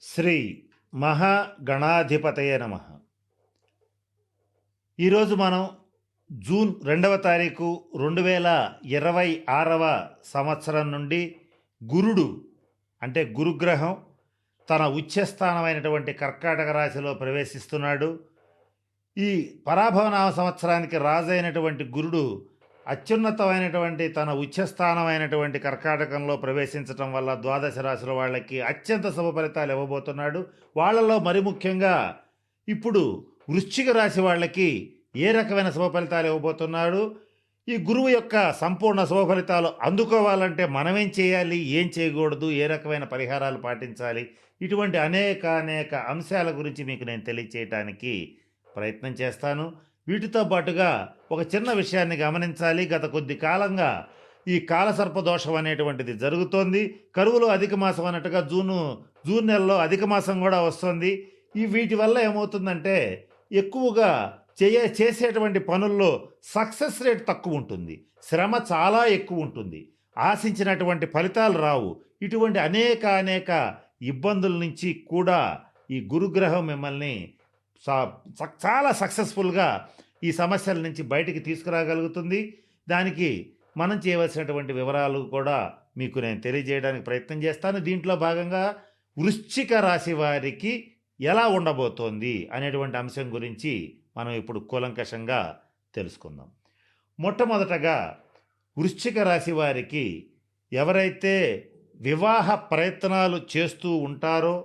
శ్రీ మహాగణాధిపతయ నమ. ఈరోజు మనం జూన్ 2వ తారీఖు 2026వ సంవత్సరం నుండి గురుడు అంటే గురుగ్రహం తన ఉచ్ఛస్థానమైనటువంటి కర్కాటక రాశిలో ప్రవేశిస్తున్నాడు. ఈ పరాభవనామ సంవత్సరానికి రాజైనటువంటి గురుడు అత్యున్నతమైనటువంటి తన ఉచ్ఛస్థానమైనటువంటి కర్కాటకంలో ప్రవేశించటం వల్ల ద్వాదశ రాశుల వాళ్ళకి అత్యంత శుభ ఫలితాలు ఇవ్వబోతున్నాడు. వాళ్ళలో మరి ముఖ్యంగా ఇప్పుడు వృశ్చిక రాశి వాళ్ళకి ఏ రకమైన శుభ ఫలితాలు ఇవ్వబోతున్నాడు, ఈ గురువు యొక్క సంపూర్ణ శుభ ఫలితాలు అందుకోవాలంటే మనమేం చేయాలి, ఏం చేయకూడదు, ఏ రకమైన పరిహారాలు పాటించాలి, ఇటువంటి అనేక అంశాల గురించి మీకు నేను తెలియచేయటానికి ప్రయత్నం చేస్తాను. వీటితో పాటుగా ఒక చిన్న విషయాన్ని గమనించాలి. గత కొద్ది కాలంగా ఈ కాలసర్పదోషం అనేటువంటిది జరుగుతోంది. కరువులో అధిక మాసం అన్నట్టుగా జూన్ నెలలో అధిక మాసం కూడా వస్తుంది. వీటి వల్ల ఏమవుతుందంటే ఎక్కువగా చేసేటువంటి పనుల్లో సక్సెస్ రేట్ తక్కువ ఉంటుంది, శ్రమ చాలా ఎక్కువ ఉంటుంది, ఆశించినటువంటి ఫలితాలు రావు. ఇటువంటి అనేక ఇబ్బందుల నుంచి కూడా ఈ గురుగ్రహం మిమ్మల్ని చాలా సక్సెస్ఫుల్గా ఈ సమస్యల నుంచి బయటికి తీసుకురాగలుగుతుంది. దానికి మనం చేయవలసినటువంటి వివరాలు కూడా మీకు నేను తెలియజేయడానికి ప్రయత్నం చేస్తాను. దీంట్లో భాగంగా వృశ్చిక రాశి వారికి ఎలా ఉండబోతోంది అనేటువంటి అంశం గురించి మనం ఇప్పుడు కూలంకషంగా తెలుసుకుందాం. మొట్టమొదటగా వృశ్చిక రాశి వారికి ఎవరైతే వివాహ ప్రయత్నాలు చేస్తూ ఉంటారో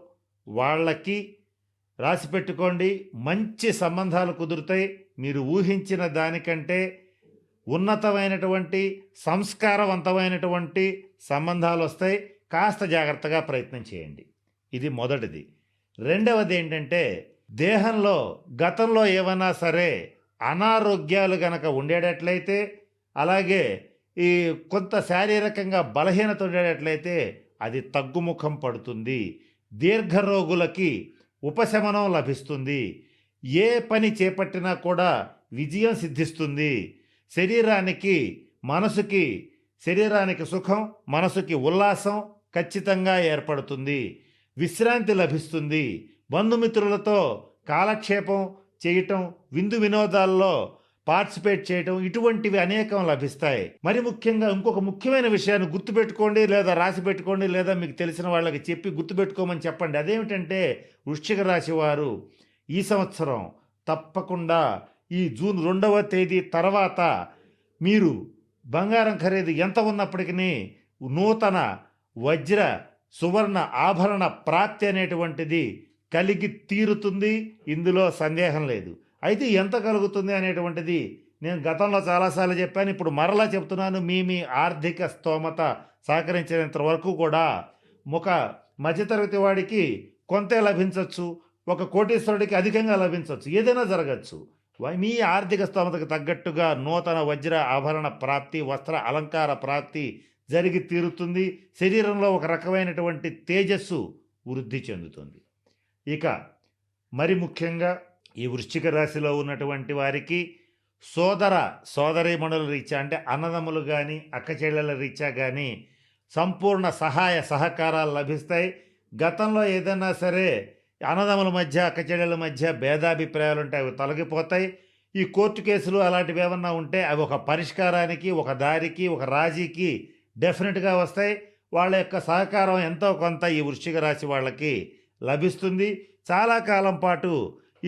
వాళ్ళకి రాసి పెట్టుకోండి, మంచి సంబంధాలు కుదురుతాయి. మీరు ఊహించిన దానికంటే ఉన్నతమైనటువంటి సంస్కారవంతమైనటువంటి సంబంధాలు వస్తాయి. కాస్త జాగ్రత్తగా ప్రయత్నం చేయండి. ఇది మొదటిది. రెండవది ఏంటంటే దేహంలో గతంలో ఏమన్నా సరే అనారోగ్యాలు గనక ఉండేటట్లయితే, అలాగే ఈ కొంత శారీరకంగా బలహీనత ఉండేటట్లయితే అది తగ్గుముఖం పడుతుంది. దీర్ఘరోగులకి ఉపశమనం లభిస్తుంది. ఏ పని చేపట్టినా కూడా విజయం సిద్ధిస్తుంది. శరీరానికి సుఖం, మనసుకి ఉల్లాసం ఖచ్చితంగా ఏర్పడుతుంది. విశ్రాంతి లభిస్తుంది. బంధుమిత్రులతో కాలక్షేపం చేయటం, విందు వినోదాల్లో పార్టిసిపేట్ చేయటం, ఇటువంటివి అనేకం లభిస్తాయి. మరి ముఖ్యంగా ఇంకొక ముఖ్యమైన విషయాన్ని గుర్తుపెట్టుకోండి, లేదా రాసి పెట్టుకోండి, లేదా మీకు తెలిసిన వాళ్ళకి చెప్పి గుర్తుపెట్టుకోమని చెప్పండి. అదేమిటంటే వృశ్చిక రాశి వారు ఈ సంవత్సరం తప్పకుండా ఈ జూన్ 2వ తేదీ తర్వాత మీరు బంగారం ఖరీదు ఎంత ఉన్నప్పటికీ నూతన వజ్ర సువర్ణ ఆభరణ ప్రాప్తి అనేటువంటిది కలిగి తీరుతుంది. ఇందులో సందేహం లేదు. అయితే ఎంత కలుగుతుంది అనేటువంటిది నేను గతంలో చాలాసార్లు చెప్పాను, ఇప్పుడు మరలా చెప్తున్నాను. మీ ఆర్థిక స్తోమత సహకరించేంత వరకు కూడా ఒక మధ్యతరగతి వాడికి కొంతే లభించవచ్చు, ఒక కోటీశ్వరుడికి అధికంగా లభించవచ్చు, ఏదైనా జరగచ్చు. మీ ఆర్థిక స్తోమతకు తగ్గట్టుగా నూతన వజ్ర ఆభరణ ప్రాప్తి, వస్త్ర అలంకార ప్రాప్తి జరిగి తీరుతుంది. శరీరంలో ఒక రకమైనటువంటి తేజస్సు వృద్ధి చెందుతుంది. ఇక మరి ముఖ్యంగా ఈ వృశ్చిక రాశిలో ఉన్నటువంటి వారికి సోదరీమణుల రీత్యా అంటే అన్నదమ్ములు కానీ అక్క చెల్లెల రీత్యా కానీ సంపూర్ణ సహాయ సహకారాలు లభిస్తాయి. గతంలో ఏదైనా సరే అన్నదమ్ముల మధ్య అక్క చెల్లెల మధ్య భేదాభిప్రాయాలు ఉంటాయి, అవి తొలగిపోతాయి. ఈ కోర్టు కేసులు అలాంటివి ఏమన్నా ఉంటే అవి ఒక పరిష్కారానికి, ఒక దారికి, ఒక రాజీకి డెఫినెట్గా వస్తాయి. వాళ్ళ యొక్క సహకారం ఎంతో కొంత ఈ వృశ్చిక రాశి వాళ్ళకి లభిస్తుంది. చాలా కాలం పాటు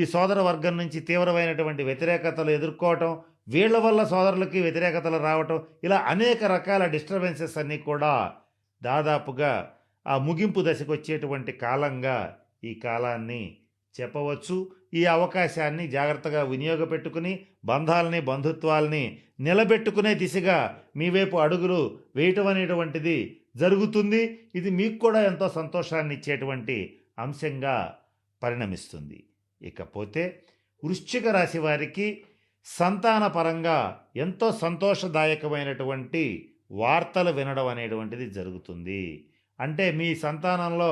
ఈ సోదర వర్గం నుంచి తీవ్రమైనటువంటి వ్యతిరేకతలు ఎదుర్కోవటం, వీళ్ళ వల్ల సోదరులకి వ్యతిరేకతలు రావటం, ఇలా అనేక రకాల డిస్టర్బెన్సెస్ అన్నీ కూడా దాదాపుగా ఆ ముగింపు దశకు వచ్చేటువంటి కాలంగా ఈ కాలాన్ని చెప్పవచ్చు. ఈ అవకాశాన్ని జాగ్రత్తగా వినియోగపెట్టుకుని బంధుత్వాల్ని నిలబెట్టుకునే దిశగా మీ వైపు అడుగులు వేయటం అనేటువంటిది జరుగుతుంది. ఇది మీకు కూడా ఎంతో సంతోషాన్ని ఇచ్చేటువంటి అంశంగా పరిణమిస్తుంది. ఇకపోతే వృశ్చిక రాశి వారికి సంతానపరంగా ఎంతో సంతోషదాయకమైనటువంటి వార్తలు వినడం అనేటువంటిది జరుగుతుంది. అంటే మీ సంతానంలో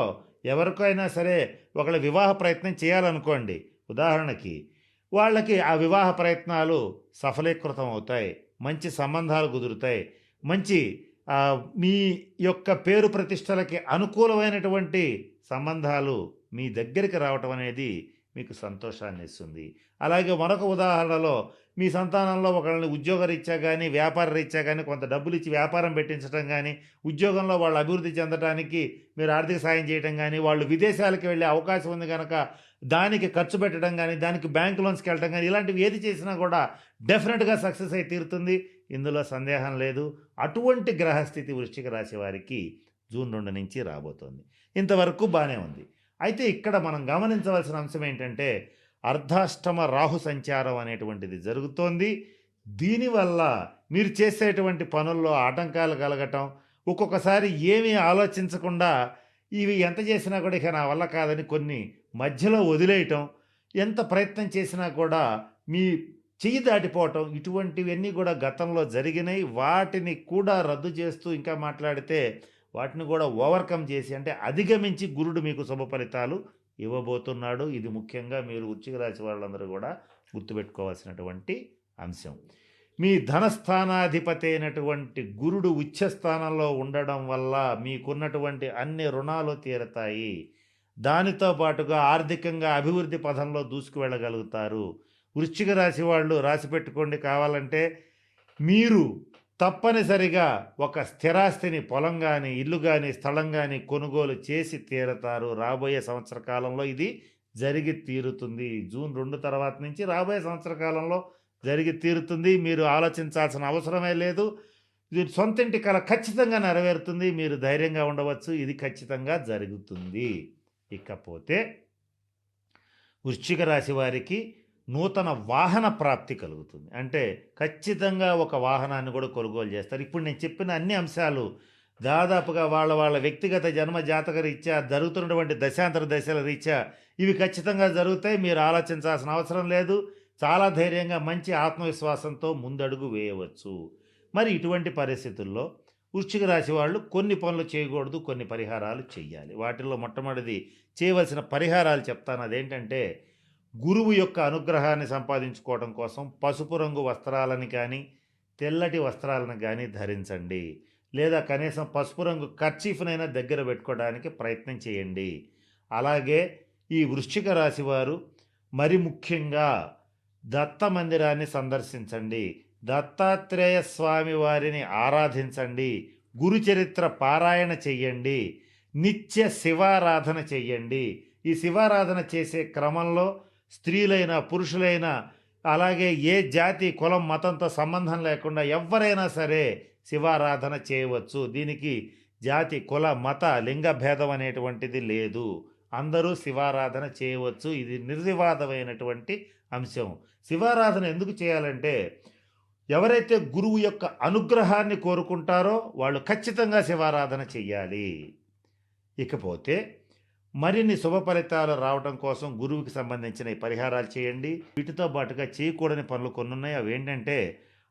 ఎవరికైనా సరే ఒకళ్ళ వివాహ ప్రయత్నం చేయాలనుకోండి, ఉదాహరణకి వాళ్ళకి ఆ వివాహ ప్రయత్నాలు సఫలీకృతం అవుతాయి, మంచి సంబంధాలు కుదురుతాయి, మంచి మీ యొక్క పేరు ప్రతిష్టలకి అనుకూలమైనటువంటి సంబంధాలు మీ దగ్గరికి రావటం అనేది మీకు సంతోషాన్ని ఇస్తుంది. అలాగే మరొక ఉదాహరణలో మీ సంతానంలో ఒకళ్ళని ఉద్యోగరీత్యా గానీ, వ్యాపార రీత్యా గానీ కొంత డబ్బులిచ్చి వ్యాపారం పెట్టించటం గానీ, ఉద్యోగంలో వాళ్ళు అభివృద్ధి చెందటానికి మీరు ఆర్థిక సాయం చేయటం గానీ, వాళ్ళు విదేశాలకు వెళ్ళే అవకాశం ఉంది గనక దానికి ఖర్చు పెట్టడం గానీ, దానికి బ్యాంక్ లోన్స్‌కెళ్ళటం గానీ, ఇలాంటివి ఏది చేసినా కూడా డెఫినిట్‌గా సక్సెస్ అయి తీరుతుంది. ఇందులో సందేహం లేదు. అటువంటి గ్రహస్థితి వృశ్చిక రాశి వారికి జూన్ 2 నుంచి రాబోతోంది. ఇంతవరకు బానే ఉంది. అయితే ఇక్కడ మనం గమనించవలసిన అంశం ఏంటంటే, అర్ధాష్టమ రాహు సంచారం అనేటువంటిది జరుగుతోంది. దీనివల్ల మీరు చేసేటువంటి పనుల్లో ఆటంకాలు కలగటం, ఒక్కొక్కసారి ఏమీ ఆలోచించకుండా ఇవి ఎంత చేసినా కూడా ఇక నా వల్ల కాదని కొన్ని మధ్యలో వదిలేయటం, ఎంత ప్రయత్నం చేసినా కూడా మీ చెయ్యి దాటిపోవటం, ఇటువంటివన్నీ కూడా గతంలో జరిగినాయి. వాటిని కూడా రద్దు చేస్తూ ఇంకా మాట్లాడితే వాటిని కూడా ఓవర్‌కమ్ చేసి అంటే అధిగమించి గురుడు మీకు శుభ ఫలితాలు ఇవ్వబోతున్నాడు. ఇది ముఖ్యంగా మీరు వృశ్చిక రాశి వాళ్ళందరూ కూడా గుర్తుపెట్టుకోవాల్సినటువంటి అంశం. మీ ధనస్థానాధిపతి అయినటువంటి గురుడు ఉచ్చ స్థానంలో ఉండడం వల్ల మీకున్నటువంటి అన్ని రుణాలు తీరతాయి. దానితో పాటుగా ఆర్థికంగా అభివృద్ధి పథంలో దూసుకు వెళ్ళగలుగుతారు. వృశ్చిక రాశి వాళ్ళు రాసిపెట్టుకోండి కావాలంటే, మీరు తప్పనిసరిగా ఒక స్థిరాస్తిని పొలం గానీ, ఇల్లు గానీ, స్థలం గానీ కొనుగోలు చేసి తీరతారు. రాబోయే సంవత్సర కాలంలో ఇది జరిగి తీరుతుంది. జూన్ 2 తర్వాత నుంచి రాబోయే సంవత్సర కాలంలో జరిగి తీరుతుంది. మీరు ఆలోచించాల్సిన అవసరమే లేదు. ఇది సొంతింటి కల ఖచ్చితంగా నెరవేరుతుంది. మీరు ధైర్యంగా ఉండవచ్చు. ఇది ఖచ్చితంగా జరుగుతుంది. ఇకపోతే వృశ్చిక రాశి వారికి నూతన వాహన ప్రాప్తి కలుగుతుంది. అంటే ఖచ్చితంగా ఒక వాహనాన్ని కూడా కొనుగోలు చేస్తారు. ఇప్పుడు నేను చెప్పిన అన్ని అంశాలు దాదాపుగా వాళ్ళ వ్యక్తిగత జన్మ జాతక రీత్యా జరుగుతున్నటువంటి దశాంతర దశల రీత్యా ఇవి ఖచ్చితంగా జరుగుతాయి. మీరు ఆలోచించాల్సిన అవసరం లేదు. చాలా ధైర్యంగా మంచి ఆత్మవిశ్వాసంతో ముందడుగు వేయవచ్చు. మరి ఇటువంటి పరిస్థితుల్లో వృశ్చిక రాశి వాళ్ళు కొన్ని పనులు చేయకూడదు, కొన్ని పరిహారాలు చెయ్యాలి. వాటిల్లో మొట్టమొదటిది చేయవలసిన పరిహారాలు చెప్తాను. అదేంటంటే, గురువు యొక్క అనుగ్రహాన్ని సంపాదించుకోవడం కోసం పసుపు రంగు వస్త్రాలను కానీ, తెల్లటి వస్త్రాలను కానీ ధరించండి. లేదా కనీసం పసుపు రంగు కర్చీఫ్‌నైనా దగ్గర పెట్టుకోవడానికి ప్రయత్నం చేయండి. అలాగే ఈ వృశ్చిక రాశి వారు మరి ముఖ్యంగా దత్త మందిరాన్ని సందర్శించండి. దత్తాత్రేయ స్వామి వారిని ఆరాధించండి. గురు చరిత్ర పారాయణ చెయ్యండి. నిత్య శివారాధన చెయ్యండి. ఈ శివారాధన చేసే క్రమంలో స్త్రీలైనా పురుషులైనా అలాగే ఏ జాతి కులం మతంతో సంబంధం లేకుండా ఎవరైనా సరే శివారాధన చేయవచ్చు. దీనికి జాతి కుల మత లింగ భేదం అనేటువంటిది లేదు. అందరూ శివారాధన చేయవచ్చు. ఇది నిర్వివాదమైనటువంటి అంశం. శివారాధన ఎందుకు చేయాలంటే, ఎవరైతే గురువు యొక్క అనుగ్రహాన్ని కోరుకుంటారో వాళ్ళు ఖచ్చితంగా శివారాధన చెయ్యాలి. ఇకపోతే మరిన్ని శుభ ఫలితాలు రావడం కోసం గురువుకి సంబంధించిన ఈ పరిహారాలు చేయండి. వీటితో పాటుగా చేయకూడని పనులు కొన్ని ఉన్నాయి. అవి ఏంటంటే,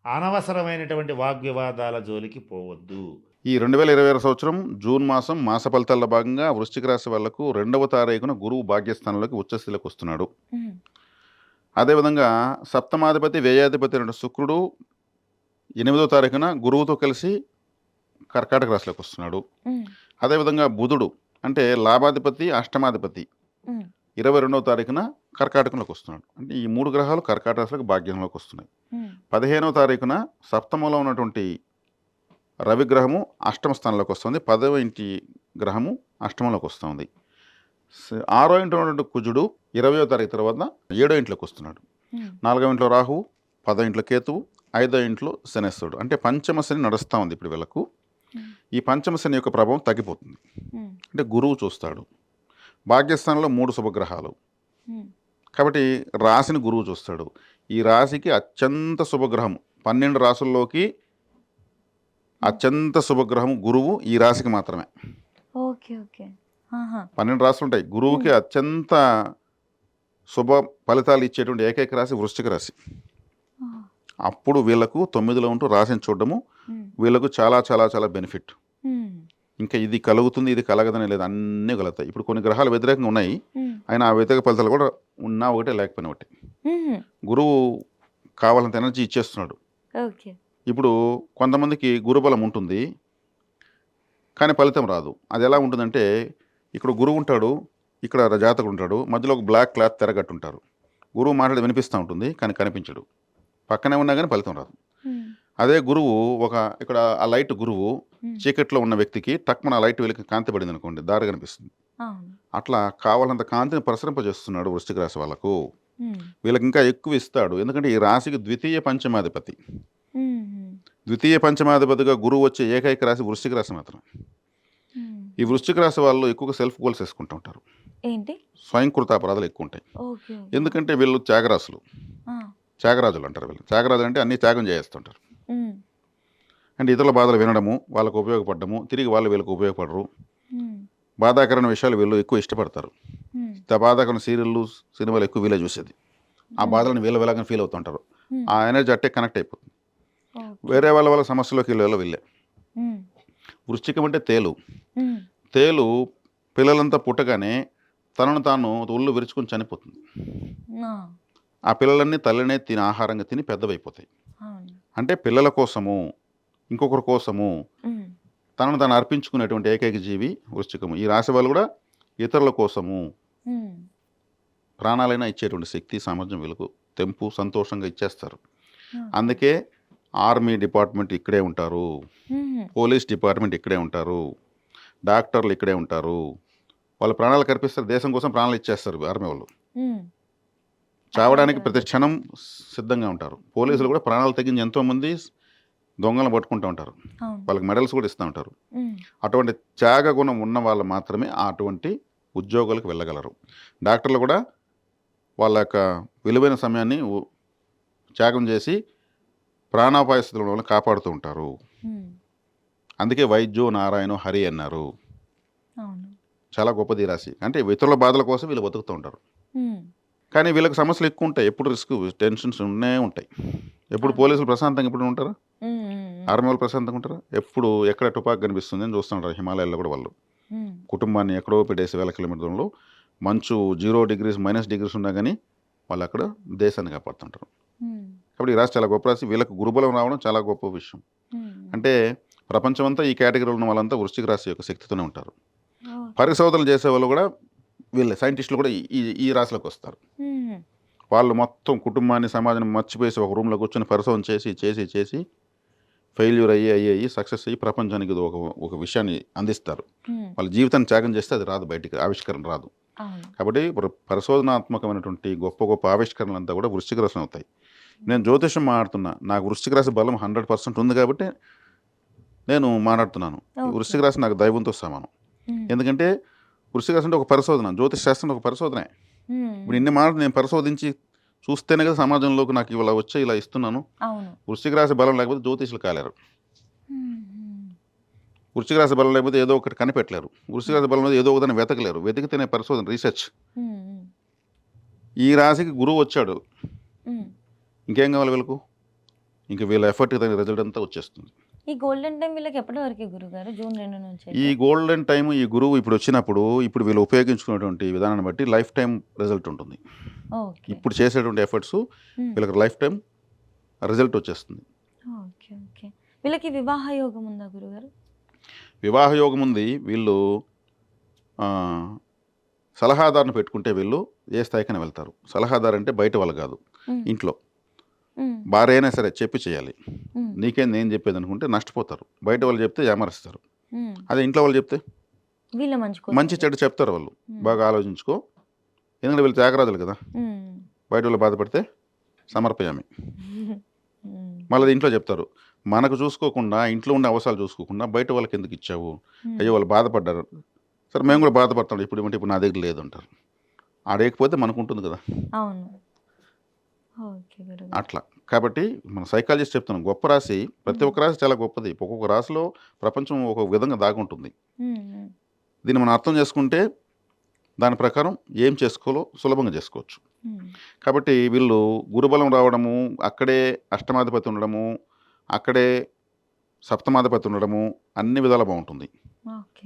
అనవసరమైనటువంటి వాగ్వివాదాల జోలికి పోవద్దు. ఈ 2026 సంవత్సరం జూన్ మాసం మాస ఫలితాల్లో భాగంగా వృశ్చిక రాశి వాళ్లకు 2వ తారీఖున గురువు భాగ్యస్థానంలోకి ఉచ్చస్థితిలోకి వస్తున్నాడు. అదేవిధంగా సప్తమాధిపతి వ్యయాధిపతి అయిన శుక్రుడు 8వ తారీఖున గురువుతో కలిసి కర్కాటక రాశిలోకి వస్తున్నాడు. అదేవిధంగా బుధుడు అంటే లాభాధిపతి అష్టమాధిపతి 22వ తారీఖున కర్కాటకంలోకి వస్తున్నాడు. అంటే ఈ 3 గ్రహాలు కర్కాటక రాశిలోకి భాగ్యంలోకి వస్తున్నాయి. 15వ తారీఖున సప్తమంలో ఉన్నటువంటి రవి గ్రహము అష్టమ స్థానంలోకి వస్తుంది. 10వ ఇంటి గ్రహము అష్టమంలోకి వస్తుంది. 6వ ఇంట్లో ఉన్నటువంటి కుజుడు 20వ తారీఖు తర్వాత 7వ ఇంట్లోకి వస్తున్నాడు. 4వ ఇంట్లో రాహువు, 10వ ఇంట్లో కేతువు, 5వ ఇంట్లో శనేశ్వరుడు. అంటే పంచమ శని నడుస్తూ ఉంది ఇప్పుడు వీళ్ళకు. ఈ పంచమ శని యొక్క ప్రభావం తగ్గిపోతుంది. అంటే గురువు చూస్తాడు. భాగ్యస్థానంలో 3 శుభగ్రహాలు కాబట్టి రాశిని గురువు చూస్తాడు. ఈ రాశికి అత్యంత శుభగ్రహం 12 రాశుల్లోకి అత్యంత శుభగ్రహం గురువు ఈ రాశికి మాత్రమే. 12 రాశులు ఉంటాయి. గురువుకి అత్యంత శుభ ఫలితాలు ఇచ్చేటువంటి ఏకైక రాశి వృశ్చిక రాశి. అప్పుడు వీళ్ళకు 9లో ఉంటూ రాశిని చూడడము వీళ్ళకు చాలా చాలా చాలా బెనిఫిట్. ఇంకా ఇది కలుగుతుంది ఇది కలగదని లేదు, అన్నీ కలుగుతాయి. ఇప్పుడు కొన్ని గ్రహాలు వ్యతిరేకంగా ఉన్నాయి, ఆయన ఆ వ్యతిరేక ఫలితాలు కూడా ఉన్నా ఒకటే లేకపోయినా ఒకటి. గురువు కావాలంత ఎనర్జీ ఇచ్చేస్తున్నాడు. ఇప్పుడు కొంతమందికి గురుబలం ఉంటుంది కానీ ఫలితం రాదు. అది ఎలా ఉంటుందంటే, ఇక్కడ గురువు ఉంటాడు, ఇక్కడ జాతకుడు ఉంటాడు, మధ్యలో ఒక బ్లాక్ క్లాత్ తెరగట్టుంటారు. గురువు మాట్లాడి వినిపిస్తూ ఉంటుంది కానీ కనిపించడు, పక్కనే ఉన్నా కానీ ఫలితం రాదు. అదే గురువు ఇక్కడ ఆ లైట్ గురువు చీకట్లో ఉన్న వ్యక్తికి టక్మన ఆ లైట్ వెలికి కాంతి పడింది అనుకోండి, దారి కనిపిస్తుంది. అట్లా కావాలంత కాంతిని ప్రసరింపజేస్తున్నాడు వృశ్చిక రాశి వాళ్ళకు. వీళ్ళకి ఇంకా ఎక్కువ ఇస్తాడు, ఎందుకంటే ఈ రాశికి ద్వితీయ పంచమాధిపతి. ద్వితీయ పంచమాధిపతిగా గురువు వచ్చే ఏకైక రాశి వృశ్చిక రాశి మాత్రం. ఈ వృశ్చిక రాశి వాళ్ళు ఎక్కువగా సెల్ఫ్ గోల్స్ వేసుకుంటూ ఉంటారు, ఏంటి స్వయంకృత అపరాధాలు ఎక్కువ ఉంటాయి. ఓకే ఎందుకంటే వీళ్ళు త్యాగరాశులు, త్యాగరాజులు అంటారు వీళ్ళు. త్యాగరాజులు అంటే అన్ని త్యాగం చేస్తుంటారు. అంటే ఇతరుల బాధలు వినడము, వాళ్ళకు ఉపయోగపడము, తిరిగి వాళ్ళు వీళ్ళకి ఉపయోగపడరు. బాధాకరమైన విషయాలు వీళ్ళు ఎక్కువ ఇష్టపడతారు. బాధాకరమైన సీరియళ్ళు సినిమాలు ఎక్కువ వీళ్ళే చూసేది. ఆ బాధలను వీళ్ళ వెళ్ళగానే ఫీల్ అవుతుంటారు. ఆ ఎనర్జీ అట్టే కనెక్ట్ అయిపోతుంది. వేరే వాళ్ళ సమస్యలోకి వీళ్ళే. వృశ్చికం అంటే తేలు. తేలు పిల్లలంతా పుట్టగానే తనను తాను ఒళ్ళు విరుచుకొని చనిపోతుంది. ఆ పిల్లలన్నీ తల్లినే తిని ఆహారంగా తిని పెద్దవైపోతాయి. అంటే పిల్లల కోసము, ఇంకొకరి కోసము తనను తాను అర్పించుకునేటువంటి ఏకైక జీవి వృశ్చికము. ఈ రాశి వాళ్ళు కూడా ఇతరుల కోసము ప్రాణాలైనా ఇచ్చేటువంటి శక్తి సామర్థ్యం వీళ్ళకు తెంపు సంతోషంగా ఇచ్చేస్తారు. అందుకే ఆర్మీ డిపార్ట్మెంట్ ఇక్కడే ఉంటారు, పోలీస్ డిపార్ట్మెంట్ ఇక్కడే ఉంటారు, డాక్టర్లు ఇక్కడే ఉంటారు. వాళ్ళు ప్రాణాలు కల్పిస్తారు, దేశం కోసం ప్రాణాలు ఇచ్చేస్తారు ఆర్మీ వాళ్ళు. చావడానికి ప్రతి క్షణం సిద్ధంగా ఉంటారు. పోలీసులు కూడా ప్రాణాలు తగ్గించి ఎంతోమంది దొంగలను పట్టుకుంటూ ఉంటారు, వాళ్ళకి మెడల్స్ కూడా ఇస్తూ ఉంటారు. అటువంటి త్యాగ గుణం ఉన్న వాళ్ళు మాత్రమే అటువంటి ఉద్యోగాలకు వెళ్ళగలరు. డాక్టర్లు కూడా వాళ్ళ యొక్క విలువైన సమయాన్ని త్యాగం చేసి ప్రాణాపాయ స్థితులను కాపాడుతూ ఉంటారు. అందుకే వైద్యో నారాయణ హరి అన్నారు. చాలా గొప్పది రాశి. అంటే ఇతరుల బాధల కోసం వీళ్ళు బతుకుతూ ఉంటారు. కానీ వీళ్ళకి సమస్యలు ఎక్కువ ఉంటాయి, ఎప్పుడు రిస్క్ టెన్షన్స్ ఉంటాయి. ఎప్పుడు పోలీసులు ప్రశాంతంగా ఎప్పుడు ఉంటారా? ఆర్మీ వాళ్ళు ప్రశాంతంగా ఉంటారా? ఎప్పుడు ఎక్కడ టుపాక్ కనిపిస్తుంది అని చూస్తుంటారు. హిమాలయాల్లో కూడా వాళ్ళు కుటుంబాన్ని ఎక్కడో పెట్టేసి వేల కిలోమీటర్ దూరంలో మంచు 0 degrees -degrees ఉన్నా కానీ వాళ్ళు అక్కడ దేశాన్ని కాపాడుతుంటారు. కాబట్టి ఈ రాశి చాలా గొప్ప రాశి. వీళ్ళకి గురుబలం రావడం చాలా గొప్ప విషయం. అంటే ప్రపంచమంతా ఈ కేటగిరీలో ఉన్న వాళ్ళంతా వృశ్చిక రాశి యొక్క శక్తితోనే ఉంటారు. పరిశోధనలు చేసే వాళ్ళు కూడా వీళ్ళే, సైంటిస్టులు కూడా ఈ రాశిలోకి వస్తారు. వాళ్ళు మొత్తం కుటుంబాన్ని సమాజాన్ని మర్చిపోయేసి ఒక రూమ్లో కూర్చొని పరిశోధన చేసి ఫెయిల్యూర్ అయ్యి సక్సెస్ అయ్యి ప్రపంచానికి ఒక విషయాన్ని అందిస్తారు. వాళ్ళ జీవితాన్ని త్యాగం చేస్తే అది రాదు, బయటికి ఆవిష్కరణ రాదు. కాబట్టి పరిశోధనాత్మకమైనటువంటి గొప్ప గొప్ప ఆవిష్కరణలు అంతా కూడా వృశ్చిక రాశి అవుతాయి. నేను జ్యోతిషం మాట్లాడుతున్నా, నాకు వృశ్చిక రాశి బలం 100% ఉంది కాబట్టి నేను మాట్లాడుతున్నాను. వృశ్చిక రాశి నాకు దైవంతో సమానం. ఎందుకంటే వృశ్చిక రాశి అంటే ఒక పరిశోధన, జ్యోతిష్ శాస్త్రం ఒక పరిశోధనే. ఇప్పుడు ఇన్ని మాటలు నేను పరిశోధించి చూస్తేనే కదా సమాజంలోకి నాకు ఇలా వచ్చే ఇలా ఇస్తున్నాను. వృశ్చిక రాశి బలం లేకపోతే జ్యోతిషులు కాలేరు. వృశ్చిక రాశి బలం లేకపోతే ఏదో ఒకటి కనిపెట్టలేరు. వృశ్చిక రాశి బలం ఏదో ఒకదాన్ని వెతకలేరు. వెతికితేనే పరిశోధన, రీసెర్చ్. ఈ రాశికి గురువు వచ్చాడు, ఇంకేం కావాలి వీళ్ళకు? ఇంకా వీళ్ళ ఎఫర్ట్ తగిన రిజల్ట్ అంతా వచ్చేస్తుంది. ఈ గోల్డెన్ టైం వీళ్ళకి ఎప్పటి వరకు గురుగారు? జూన్ 2 నుంచి. ఈ గోల్డెన్ టైం ఈ గురువు ఇప్పుడు వచ్చినప్పుడు ఇప్పుడు వీళ్ళు ఉపయోగించుకునేటువంటి విధానాన్ని బట్టి లైఫ్ టైం రిజల్ట్ ఉంటుంది. ఇప్పుడు చేసేటువంటి ఎఫర్ట్స్ వీళ్ళకి లైఫ్ టైం రిజల్ట్ వచ్చేస్తుంది. వీళ్ళకి వివాహ యోగం ఉందా గురుగారు? వివాహ యోగం ఉంది. వీళ్ళు సలహాదారుని పెట్టుకుంటే వీళ్ళు ఏ స్థాయికైనా వెళ్తారు. సలహాదారు అంటే బయట వాళ్ళు కాదు, ఇంట్లో భార్య అయినా సరే చెప్పి చేయాలి. నీకేం నేను చెప్పేది అనుకుంటే నష్టపోతారు. బయట వాళ్ళు చెప్తే ఏమరుస్తారు. అదే ఇంట్లో వాళ్ళు చెప్తే మంచి చెడు చెప్తారు వాళ్ళు. బాగా ఆలోచించుకో, ఎందుకంటే వీళ్ళు త్యాగరాజులు కదా. బయట వాళ్ళు బాధపడితే సమర్పయామి. మళ్ళీ ఇంట్లో చెప్తారు, మనకు చూసుకోకుండా ఇంట్లో ఉండే అవసరాలు చూసుకోకుండా బయట వాళ్ళకి ఎందుకు ఇచ్చావు, అయ్యో వాళ్ళు బాధపడ్డారు, సరే మేము కూడా బాధపడతాం, ఇప్పుడు నా దగ్గర లేదు అంటారు. ఆడేయకపోతే మనకు ఉంటుంది కదా. అట్లా కాబట్టి మన సైకాలజిస్ట్ చెప్తున్నాం, గొప్ప రాశి ప్రతి ఒక్క రాశి చాలా గొప్పది. ఒక్కొక్క రాశిలో ప్రపంచం ఒక విధంగా దాగుంటుంది. దీన్ని మనం అర్థం చేసుకుంటే దాని ప్రకారం ఏం చేసుకోవాలో సులభంగా చేసుకోవచ్చు. కాబట్టి వీళ్ళు గురుబలం రావడము, అక్కడే అష్టమాధిపతి ఉండడము, అక్కడే సప్తమాధిపతి ఉండడము అన్ని విధాలా బాగుంటుంది.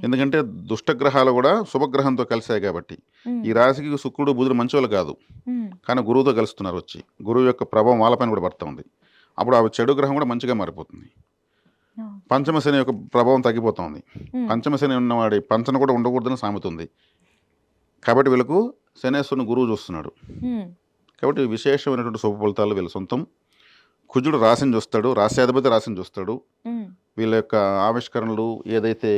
ఎందుకంటే దుష్టగ్రహాలు కూడా శుభగ్రహంతో కలిసాయి కాబట్టి. ఈ రాశికి శుక్రుడు బుధుడు మంచి వాళ్ళు కాదు, కానీ గురువుతో కలుస్తున్నారు వచ్చి. గురువు యొక్క ప్రభావం వాళ్ళపైన కూడా పడుతూ ఉంది. అప్పుడు ఆ చెడు గ్రహం కూడా మంచిగా మారిపోతుంది. పంచమశని యొక్క ప్రభావం తగ్గిపోతుంది. పంచమశని ఉన్నవాడి పంచన కూడా ఉండకూడదని సామెత ఉంది. కాబట్టి వీళ్ళకు శనేశ్వరుని గురువు చూస్తున్నాడు. ఉమ్, కాబట్టి విశేషమైనటువంటి శుభ ఫలితాలు వీళ్ళ సొంతం. కుజుడు రాశిని చూస్తాడు, రాశ్యాధిపతి రాశిని చూస్తాడు. ఉమ్, వీళ్ళ యొక్క ఆవిష్కరణలు ఏదైతే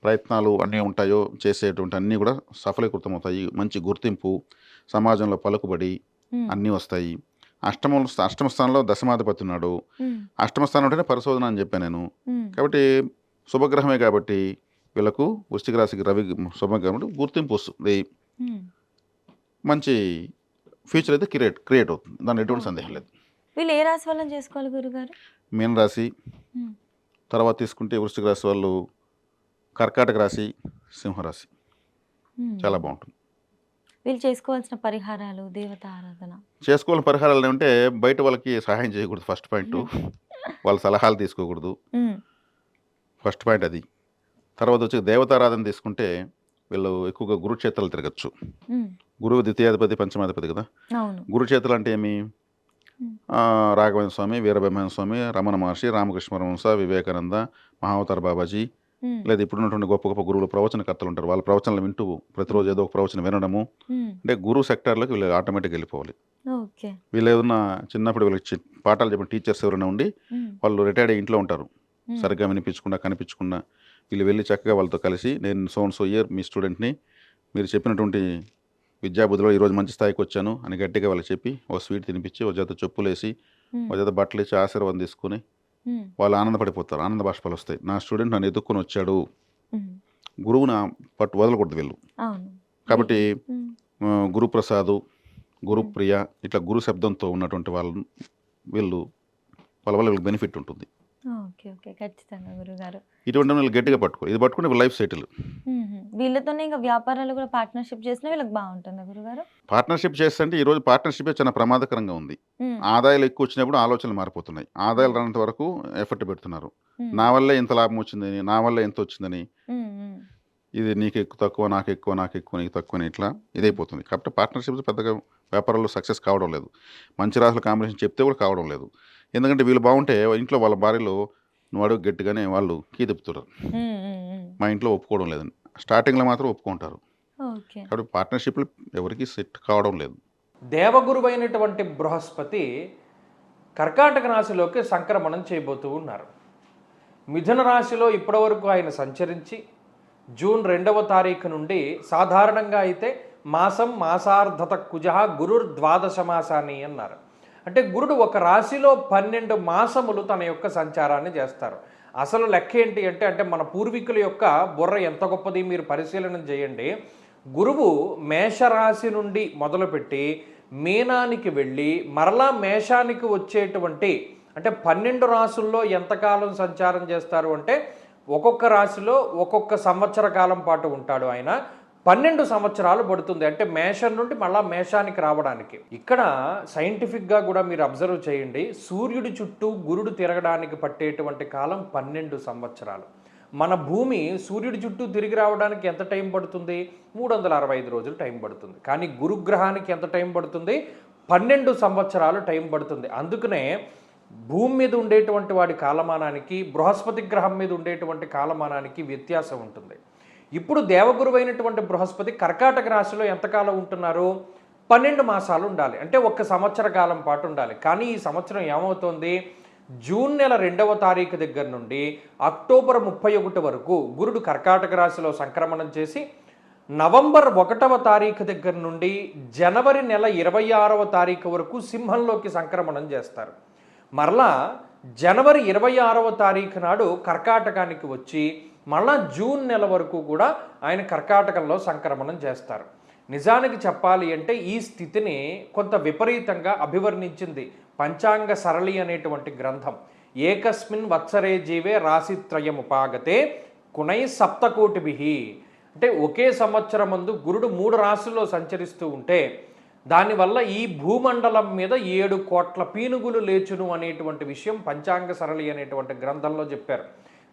ప్రయత్నాలు అన్నీ ఉంటాయో చేసేటువంటి అన్నీ కూడా సఫలీకృతమవుతాయి. మంచి గుర్తింపు, సమాజంలో పలుకుబడి ఉమ్, అన్నీ వస్తాయి. అష్టమ స్థానంలో దశమాధిపతి ఉన్నాడు. ఉమ్, అష్టమ స్థానం అంటేనే పరిశోధన అని చెప్పాను నేను. ఉమ్, కాబట్టి శుభగ్రహమే కాబట్టి వీళ్ళకు వృశ్చిక రాశికి రవి శుభగ్రహం గుర్తింపు వస్తుంది. ఉమ్. మంచి ఫ్యూచర్ అయితే క్రియేట్ అవుతుంది, దాని ఎటువంటి సందేహం లేదు. వీళ్ళు ఏ రాశి వాళ్ళని చేసుకోవాలి గురుగారు? మీనరాశి, ఉమ్, తర్వాత తీసుకుంటే వృశ్చిక రాశి వాళ్ళు కర్కాటక రాశి, సింహరాశి ఉమ్. చాలా బాగుంటుంది. వీళ్ళు చేసుకోవాల్సిన పరిహారాలు, దేవత ఆరాధన. చేసుకోవాలని పరిహారాలు ఏమంటే బయట వాళ్ళకి సహాయం చేయకూడదు. ఫస్ట్ పాయింట్ వాళ్ళ సలహాలు తీసుకోకూడదు. ఉమ్, ఫస్ట్ పాయింట్ అది. తర్వాత వచ్చి దేవతారాధన తీసుకుంటే వీళ్ళు ఎక్కువగా గురుక్షేత్రాలు తిరగచ్చు. ఉమ్, గురువు ద్వితీయాధిపతి పంచమాధిపతి కదా. అవును. గురుక్షేత్రాలు అంటే ఏమి? రాఘవేంద్ర స్వామి, వీరబ్రహ్మేంద్ర స్వామి, రమణ మహర్షి, రామకృష్ణ పరమహంస, వివేకానంద, మహావతార్ బాబాజీ, ఉమ్, లేదా ఇప్పుడున్నటువంటి గొప్ప గొప్ప గురువులు ప్రవచనకర్తలు ఉంటారు. వాళ్ళ ప్రవచనాలు వింటూ ప్రతిరోజు ఏదో ఒక ప్రవచనం వినడము. ఉమ్, అంటే గురువు సెక్టార్లోకి వీళ్ళు ఆటోమేటిక్గా వెళ్ళిపోవాలి. ఓకే. వీళ్ళు ఏదన్నా చిన్నప్పుడు వీళ్ళకి పాఠాలు చెప్పిన టీచర్స్ ఎవరైనా ఉండి ఉమ్, వాళ్ళు రిటైర్డ్ అయ్యి ఇంట్లో ఉంటారు, ఉమ్, సరిగ్గా వినిపించకుండా కనిపించకుండా. వీళ్ళు వెళ్ళి చక్కగా వాళ్ళతో కలిసి, నేను సో ఇయర్ మీ స్టూడెంట్ని, మీరు చెప్పినటువంటి విద్యాబుద్ధిలో ఈరోజు మంచి స్థాయికి వచ్చాను అని గట్టిగా వాళ్ళకి చెప్పి ఒక స్వీట్ తినిపించి, ఒక జత చెప్పులేసి, ఉమ్, ఒక జత బట్టలు ఇచ్చి ఆశీర్వాదం తీసుకుని ఉమ్, వాళ్ళు ఆనందపడిపోతారు. ఆనంద బాష్పాలు వస్తాయి. నా స్టూడెంట్ నన్ను ఎదుర్కొని వచ్చాడు. ఉమ్, గురువుని పట్టు వదలకూడదు వీళ్ళు. అవును. కాబట్టి ఉమ్, గురుప్రసాదు, గురుప్రియ ఇట్లా గురు శబ్దంతో ఉన్నటువంటి వాళ్ళని వీళ్ళు వాళ్ళ వల్ల వీళ్ళకి బెనిఫిట్ ఉంటుంది. ఓకే, ఓకే, ఖచ్చితంగా గురుగారు. ఇటువంటి వీళ్ళు గట్టిగా పట్టుకో, ఇది పట్టుకుంటే వీళ్ళు లైఫ్ సెటిల్. ఉహు. వీళ్ళతోనే ఇంకా వ్యాపారాలు కూడా పార్ట్నర్షిప్ చేసినా వీళ్ళకి బాగుంటుందా గురుగారు? పార్ట్నర్షిప్ చేస్తుంటే ఈరోజు పార్ట్నర్షిప్ చాలా ప్రమాదకరంగా ఉంది. ఉమ్, ఆదాయాలు ఎక్కువ వచ్చినప్పుడు ఆలోచనలు మారిపోతున్నాయి. ఆదాయాలు రానంత వరకు ఎఫర్ట్ పెడుతున్నారు. ఉమ్, నా వల్లే ఇంత లాభం వచ్చిందని, నా వల్లే ఎంత వచ్చిందని, ఉమ్, ఉమ్, ఇది నీకు ఎక్కువ తక్కువ, నాకు ఎక్కువ, నాకు ఎక్కువ, నీకు తక్కువ అని ఇట్లా ఇదైపోతుంది. కాబట్టి పార్ట్నర్షిప్స్ పెద్దగా వ్యాపారాల్లో సక్సెస్ కావడం లేదు. మంచి రాసుల కాంబినేషన్ చెప్తే కూడా కావడం లేదు. ఎందుకంటే వీళ్ళు బాగుంటే ఇంట్లో వాళ్ళ భార్యలో నువ్వు అడుగు గట్టిగానే వాళ్ళు కీ తిప్పుతున్నారు. ఉమ్, ఉమ్, ఉమ్. మా ఇంట్లో ఒప్పుకోవడం లేదని. స్టార్టింగ్లో మాత్రం ఒప్పుకుంటారు. ఓకే. కాబట్టి పార్ట్నర్షిప్లు ఎవరికి సెట్ కావడం లేదు. దేవగురువైనటువంటి బృహస్పతి కర్కాటక రాశిలోకి సంక్రమణం చేయబోతూ ఉన్నారు. మిథున రాశిలో ఇప్పటివరకు ఆయన సంచరించి జూన్ 2వ తారీఖు నుండి సాధారణంగా అయితే మాసార్ధత కుజ గురుర్ ద్వాదశ మాసాని అన్నారు. అంటే గురుడు ఒక రాశిలో 12 మాసములు తన యొక్క సంచారాన్ని చేస్తారు. అసలు లెక్క ఏంటి అంటే మన పూర్వీకుల యొక్క బుర్ర ఎంత గొప్పది మీరు పరిశీలన చేయండి. గురువు మేషరాశి నుండి మొదలుపెట్టి మీనానికి వెళ్ళి మరలా మేషానికి వచ్చేటువంటి అంటే 12 రాశుల్లో ఎంతకాలం సంచారం చేస్తారు అంటే ఒక్కొక్క రాశిలో ఒక్కొక్క సంవత్సర కాలం పాటు ఉంటాడు ఆయన. 12 సంవత్సరాలు పడుతుంది అంటే మేషం నుండి మళ్ళా మేషానికి రావడానికి. ఇక్కడ సైంటిఫిక్గా కూడా మీరు అబ్జర్వ్ చేయండి. సూర్యుడి చుట్టూ గురుడు తిరగడానికి పట్టేటువంటి కాలం 12 సంవత్సరాలు. మన భూమి సూర్యుడి చుట్టూ తిరిగి రావడానికి ఎంత టైం పడుతుంది? 365 రోజులు టైం పడుతుంది. కానీ గురుగ్రహానికి ఎంత టైం పడుతుంది? 12 సంవత్సరాలు టైం పడుతుంది. అందుకనే భూమి మీద ఉండేటువంటి వాడి కాలమానానికి బృహస్పతి గ్రహం మీద ఉండేటువంటి కాలమానానికి వ్యత్యాసం ఉంటుంది. ఇప్పుడు దేవగురువైనటువంటి బృహస్పతి కర్కాటక రాశిలో ఎంతకాలం ఉంటున్నారు? 12 మాసాలు ఉండాలి. అంటే 1 సంవత్సర కాలం పాటు ఉండాలి. కానీ ఈ సంవత్సరం ఏమవుతోంది? జూన్ నెల 2వ తారీఖు దగ్గర నుండి అక్టోబర్ 31 వరకు గురుడు కర్కాటక రాశిలో సంక్రమణం చేసి నవంబర్ 1వ తారీఖు దగ్గర నుండి జనవరి నెల 26వ తారీఖు వరకు సింహంలోకి సంక్రమణం చేస్తారు. మరలా జనవరి 26వ తారీఖు నాడు కర్కాటకానికి వచ్చి మళ్ళా జూన్ నెల వరకు కూడా ఆయన కర్కాటకంలో సంక్రమణం చేస్తారు. నిజానికి చెప్పాలి అంటే ఈ స్థితిని కొంత విపరీతంగా అభివర్ణించింది పంచాంగ సరళి అనేటువంటి గ్రంథం. ఏకస్మిన్ వత్సరే జీవే రాశిత్రయముపాగతే కునై సప్తకోటిభిః. అంటే ఒకే సంవత్సరం ముందు గురుడు 3 రాశుల్లో సంచరిస్తూ ఉంటే దానివల్ల ఈ భూమండలం మీద 7 కోట్ల పీనుగులు లేచును అనేటువంటి విషయం పంచాంగ సరళి అనేటువంటి గ్రంథంలో చెప్పారు.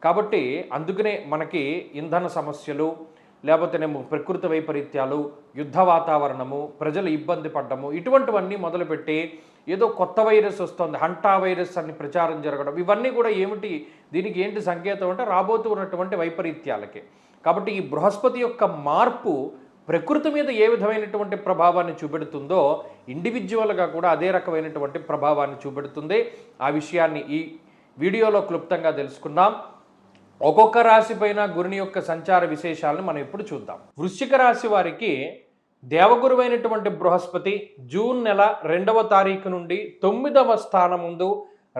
కాబట్టి అందుకనే మనకి ఇంధన సమస్యలు లేకపోతేనేమో ప్రకృతి వైపరీత్యాలు, యుద్ధ వాతావరణము, ప్రజలు ఇబ్బంది పడ్డము, ఇటువంటివన్నీ మొదలుపెట్టి ఏదో కొత్త వైరస్ వస్తుంది, హంటా వైరస్ అని ప్రచారం జరగడం, ఇవన్నీ కూడా ఏమిటి? దీనికి ఏంటి సంకేతం అంటే రాబోతూ ఉన్నటువంటి వైపరీత్యాలకి. కాబట్టి ఈ బృహస్పతి యొక్క మార్పు ప్రకృతి మీద ఏ విధమైనటువంటి ప్రభావాన్ని చూపెడుతుందో ఇండివిజువల్గా కూడా అదే రకమైనటువంటి ప్రభావాన్ని చూపెడుతుంది. ఆ విషయాన్ని ఈ వీడియోలో క్లుప్తంగా తెలుసుకుందాం. ఒక్కొక్క రాశి పైన గురుని యొక్క సంచార విశేషాలను మనం ఇప్పుడు చూద్దాం. వృశ్చిక రాశి వారికి దేవగురువైనటువంటి బృహస్పతి జూన్ నెల 2వ తారీఖు నుండి 9వ స్థానం ముందు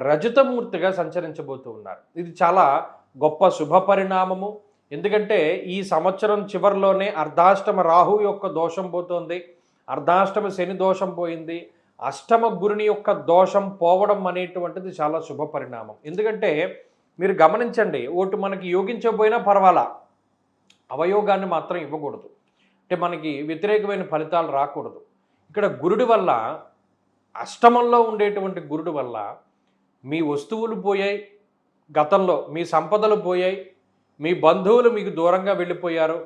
రజతమూర్తిగా సంచరించబోతూ ఉన్నారు. ఇది చాలా గొప్ప శుభ పరిణామము. ఎందుకంటే ఈ సంవత్సరం చివరిలోనే అర్ధాష్టమ రాహు యొక్క దోషం పోతుంది, అర్ధాష్టమ శని దోషం పోయింది, అష్టమ గురుని యొక్క దోషం పోవడం అనేటువంటిది చాలా శుభ పరిణామం. ఎందుకంటే మీరు గమనించండి, ఒకటి మనకి యోగించకపోయినా పర్వాలా, అవయోగాన్ని మాత్రం ఇవ్వకూడదు. అంటే మనకి వ్యతిరేకమైన ఫలితాలు రాకూడదు. ఇక్కడ గురుడి వల్ల, అష్టమంలో ఉండేటువంటి గురుడి వల్ల మీ వస్తువులు పోయాయి, గతంలో మీ సంపదలు పోయాయి, మీ బంధువులు మీకు దూరంగా వెళ్ళిపోయారు,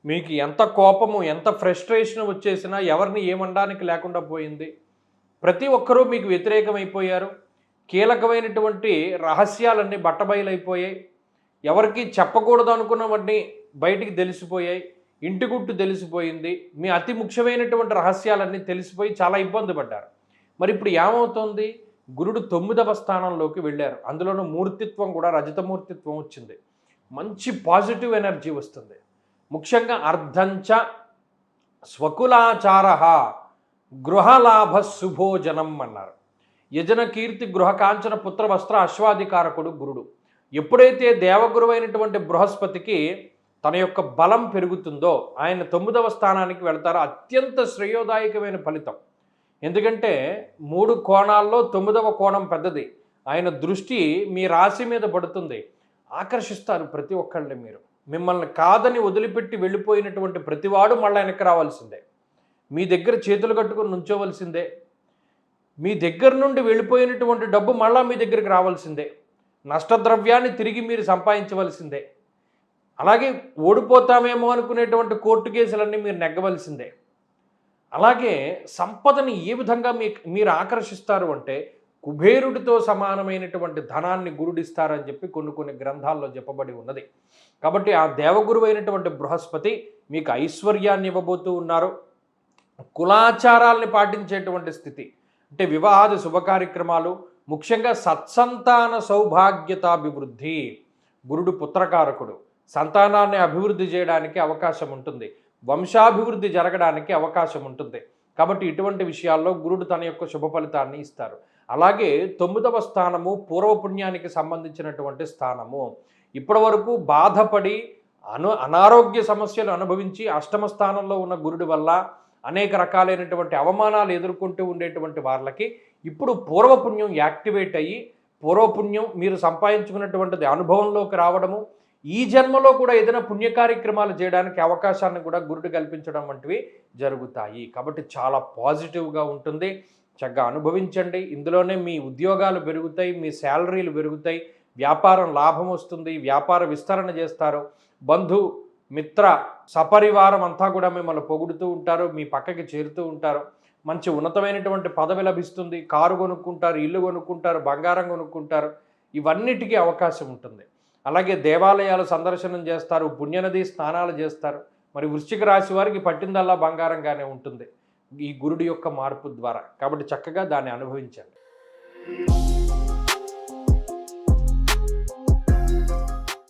మీకు ఎంత కోపము ఎంత ఫ్రస్ట్రేషన్ వచ్చేసినా ఎవరిని ఏమనడానికి లేకుండా పోయింది, ప్రతి ఒక్కరూ మీకు వ్యతిరేకమైపోయారు, కీలకమైనటువంటి రహస్యాలన్నీ బట్టబయలైపోయాయి, ఎవరికి చెప్పకూడదు అనుకున్నవన్నీ బయటికి తెలిసిపోయాయి, ఇంటి గుట్టు తెలిసిపోయింది, మీ అతి ముఖ్యమైనటువంటి రహస్యాలన్నీ తెలిసిపోయి చాలా ఇబ్బంది పడ్డారు. మరి ఇప్పుడు ఏమవుతోంది? గురుడు 9వ స్థానంలోకి వెళ్ళారు. అందులోనూ మూర్తిత్వం కూడా రజతమూర్తిత్వం వచ్చింది. మంచి పాజిటివ్ ఎనర్జీ వస్తుంది. ముఖ్యంగా అర్ధంచ స్వకులాచార గృహలాభ శుభోజనం అన్నారు. యజన కీర్తి గృహ కాంచన పుత్ర వస్త్ర అశ్వాధికారకుడు గురుడు. ఎప్పుడైతే దేవగురువైనటువంటి బృహస్పతికి తన యొక్క బలం పెరుగుతుందో ఆయన 9వ స్థానానికి వెళ్తారో అత్యంత శ్రేయోదాయకమైన ఫలితం. ఎందుకంటే 3 కోణాల్లో 9వ కోణం పెద్దది. ఆయన దృష్టి మీ రాశి మీద పడుతుంది. ఆకర్షిస్తారు ప్రతి ఒక్కళ్ళని. మీరు మిమ్మల్ని కాదని వదిలిపెట్టి వెళ్ళిపోయినటువంటి ప్రతివాడు మళ్ళీ వెనక్కి రావాల్సిందే, మీ దగ్గర చేతులు కట్టుకొని నుంచోవలసిందే, మీ దగ్గర నుండి వెళ్ళిపోయినటువంటి డబ్బు మళ్ళీ మీ దగ్గరికి రావాల్సిందే, నష్టద్రవ్యాన్ని తిరిగి మీరు సంపాదించవలసిందే, అలాగే ఓడిపోతామేమో అనుకునేటువంటి కోర్టు కేసులన్నీ మీరు నెగ్గవలసిందే. అలాగే సంపదని ఏ విధంగా మీరు ఆకర్షిస్తారు అంటే కుబేరుడితో సమానమైనటువంటి ధనాన్ని గురుడిస్తారని చెప్పి కొన్ని గ్రంథాల్లో చెప్పబడి ఉన్నది. కాబట్టి ఆ దేవగురువైనటువంటి బృహస్పతి మీకు ఐశ్వర్యాన్ని ఇవ్వబోతూ ఉన్నారు. కులాచారాల్ని పాటించేటువంటి స్థితి, అంటే వివాహాది శుభ కార్యక్రమాలు, ముఖ్యంగా సత్సంతాన సౌభాగ్యతాభివృద్ధి. గురుడు పుత్రకారకుడు, సంతానాన్ని అభివృద్ధి చేయడానికి అవకాశం ఉంటుంది, వంశాభివృద్ధి జరగడానికి అవకాశం ఉంటుంది. కాబట్టి ఇటువంటి విషయాల్లో గురుడు తన యొక్క శుభ ఫలితాన్ని ఇస్తారు. అలాగే 9వ స్థానము పూర్వపుణ్యానికి సంబంధించినటువంటి స్థానము. ఇప్పటి వరకు బాధపడి అనారోగ్య సమస్యలు అనుభవించి అష్టమ స్థానంలో ఉన్న గురుడి వల్ల అనేక రకాలైనటువంటి అవమానాలు ఎదుర్కొంటూ ఉండేటువంటి వాళ్ళకి ఇప్పుడు పూర్వపుణ్యం యాక్టివేట్ అయ్యి పూర్వపుణ్యం మీరు సంపాదించుకున్నటువంటిది అనుభవంలోకి రావడము, ఈ జన్మలో కూడా ఏదైనా పుణ్య కార్యక్రమాలు చేయడానికి అవకాశాన్ని కూడా గురుడు కల్పించడం వంటివి జరుగుతాయి. కాబట్టి చాలా పాజిటివ్గా ఉంటుంది. చక్కగా అనుభవించండి. ఇందులోనే మీ ఉద్యోగాలు పెరుగుతాయి, మీ శాలరీలు పెరుగుతాయి, వ్యాపారం లాభం వస్తుంది, వ్యాపార విస్తరణ చేస్తారు, బంధు మిత్ర సపరివారం అంతా కూడా మిమ్మల్ని పొగుడుతూ ఉంటారు, మీ పక్కకి చేరుతూ ఉంటారు, మంచి ఉన్నతమైనటువంటి పదవి లభిస్తుంది, కారు కొనుక్కుంటారు, ఇల్లు కొనుక్కుంటారు, బంగారం కొనుక్కుంటారు, ఇవన్నిటికీ అవకాశం ఉంటుంది. అలాగే దేవాలయాలు సందర్శనం చేస్తారు, పుణ్యనది స్నానాలు చేస్తారు. మరి వృశ్చిక రాశి వారికి పట్టిందల్లా బంగారంగానే ఉంటుంది ఈ గురుడి యొక్క మార్పు ద్వారా. కాబట్టి చక్కగా దాన్ని అనుభవించండి.